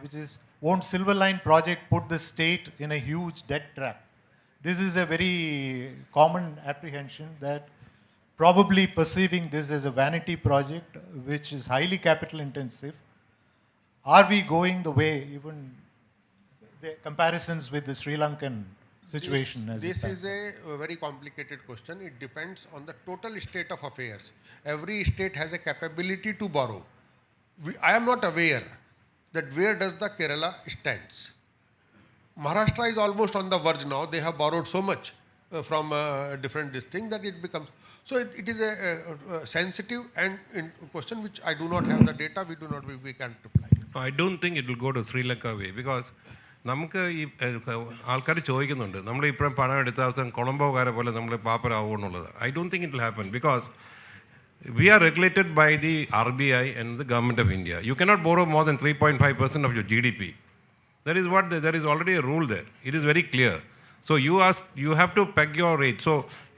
which is, won't Silver Line project put the state in a huge debt trap? This is a very common apprehension that probably perceiving this as a vanity project, which is highly capital intensive. Are we going the way, even the comparisons with the Sri Lankan situation? This is a very complicated question. It depends on the total state of affairs. Every state has a capability to borrow. I am not aware that where does the Kerala stands. Maharashtra is almost on the verge now. They have borrowed so much from different things that it becomes. So it is a sensitive and question which I do not have the data. We can't reply. I don't think it will go to Sri Lanka way because നമുക്ക് ഈ ആൾക്കാർ ചോദിക്കുന്നുണ്ട് നമ്മളിപ്പോഴും പണം എടുത്ത അവസ്ഥ കൊളംബോക്കാരെ പോലെ നമ്മൾ പാപ്പരാകുമോ എന്നുള്ളത്. I don't think it will happen because we are regulated by the RBI and the government of India. You cannot borrow more than 3.5% of your GDP. There is already a rule there. It is very clear. So you have to peg your rate. So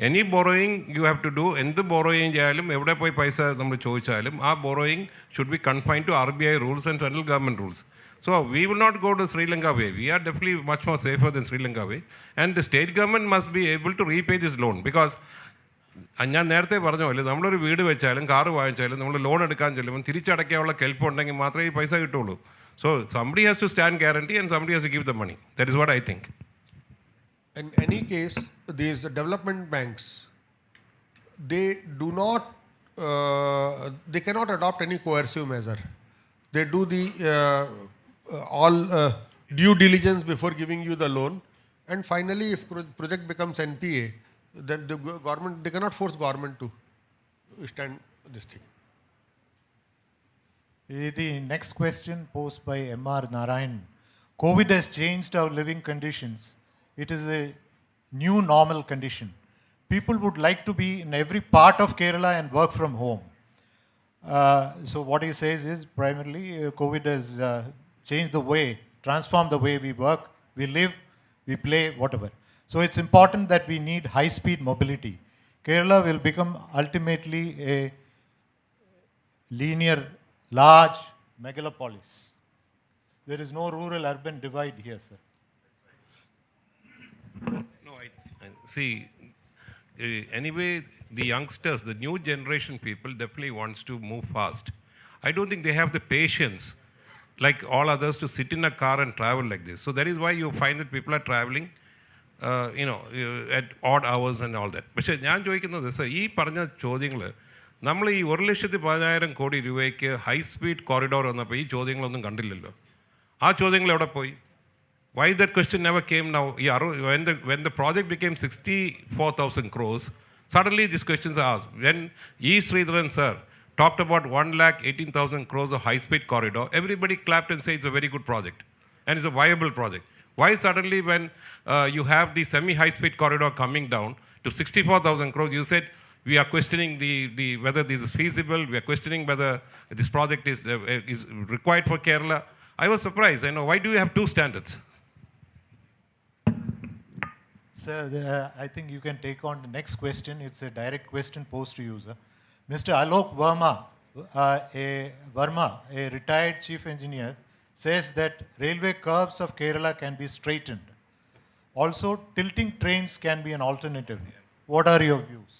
any borrowing you have to do, എന്ത് borrowing ചെയ്യാലും എവിടെ പോയി പൈസ നമ്മൾ ചോദിച്ചാലും ആ borrowing should be confined to RBI rules and central government rules. So we will not go to Sri Lanka way. We are definitely much more safer than Sri Lanka way. And the state government must be able to repay this loan because ഞാൻ നേരത്തെ പറഞ്ഞ പോലെ നമ്മളൊരു വീട് വെച്ചാലും car വാങ്ങിച്ചാലും നമ്മൾ loan എടുക്കാൻ ചെല്ലുമ്പോൾ തിരിച്ചടയ്ക്കാനുള്ള കെൽപ്പുണ്ടെങ്കിൽ മാത്രമേ ഈ പൈസ കിട്ടുള്ളൂ. So somebody has to stand guarantee and somebody has to give the money. That is what I think. In any case, these development banks, they do not, they cannot adopt any coercive measure. They do the all due diligence before giving you the loan, and finally, if project becomes NPA, then the government, they cannot force government to stand this thing. The next question posed by M.R. Narayan. COVID has changed our living conditions. It is a new normal condition. People would like to be in every part of Kerala and work from home. So what he says is primarily COVID has changed the way, transformed the way we work, we live, we play, whatever. So it's important that we need high-speed mobility. Kerala will become ultimately a linear, large megalopolis. There is no rural-urban divide here, sir. No, I see. Anyway, the youngsters, the new generation people definitely wants to move fast. I don't think they have the patience like all others to sit in a car and travel like this. So that is why you find that people are traveling, at odd hours and all that. പക്ഷേ ഞാൻ ചോദിക്കുന്നത് sir ഈ പറഞ്ഞ ചോദ്യങ്ങൾ നമ്മൾ ഈ 1,10,000 കോടി രൂപയ്ക്ക് ഹൈ സ്പീഡ് കോറിഡോർ വന്നപ്പോൾ ഈ ചോദ്യങ്ങളൊന്നും കണ്ടില്ലല്ലോ. ആ ചോദ്യങ്ങൾ എവിടെ പോയി? Why that question never came now? When the project became 64,000 crores, suddenly these questions are asked. When E. Sridharan sir talked about 1,18,000 crores of high-speed corridor, everybody clapped and said it's a very good project and it's a viable project. Why suddenly when you have the semi-high-speed corridor coming down to 64,000 crores, you said we are questioning the whether this is feasible, we are questioning whether this project is required for Kerala. I was surprised. Why do you have two standards? Sir, I think you can take on the next question. It's a direct question posed to you, sir. Mr. Alok Verma, a retired chief engineer, says that railway curves of Kerala can be straightened. Also, tilting trains can be an alternative. What are your views?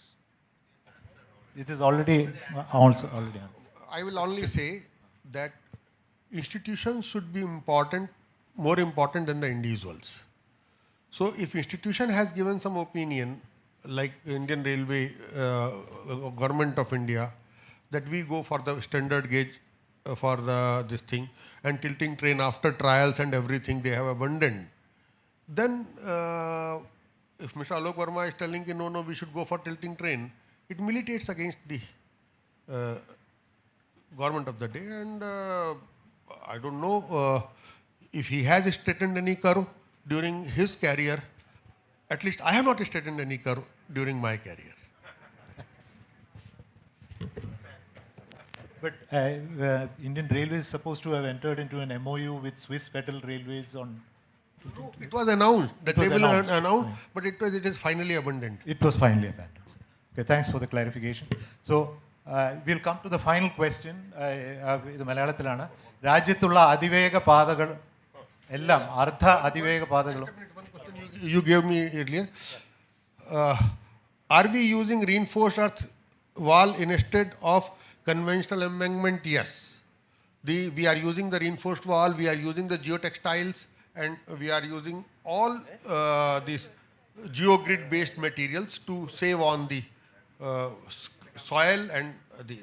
It is already answered. I will only say that institutions should be more important than the individuals. So if institution has given some opinion, like Indian Railway, Government of India, that we go for the standard gauge for this thing, and tilting train after trials and everything they have abandoned, then if Mr. Alok Verma is telling no, we should go for tilting train, it militates against the government of the day, and I don't know if he has straightened any curve during his career. At least I have not straightened any curve during my career. But Indian Railways is supposed to have entered into an MOU with Swiss Federal Railways on... No, it was announced that they will announce, but it is finally abandoned. It was finally abandoned. Okay, thanks for the clarification. So will come to the final question. ഇത് മലയാളത്തിലാണ്. രാജ്യത്തുള്ള അതിവേഗ പാതകൾ എല്ലാം അർദ്ധ അതിവേഗ പാതകളും. You gave me earlier. Are we using reinforced earth wall instead of conventional embankment? Yes. We are using the reinforced wall, we are using the geotextiles, and we are using all these geogrid based materials to save on the soil and the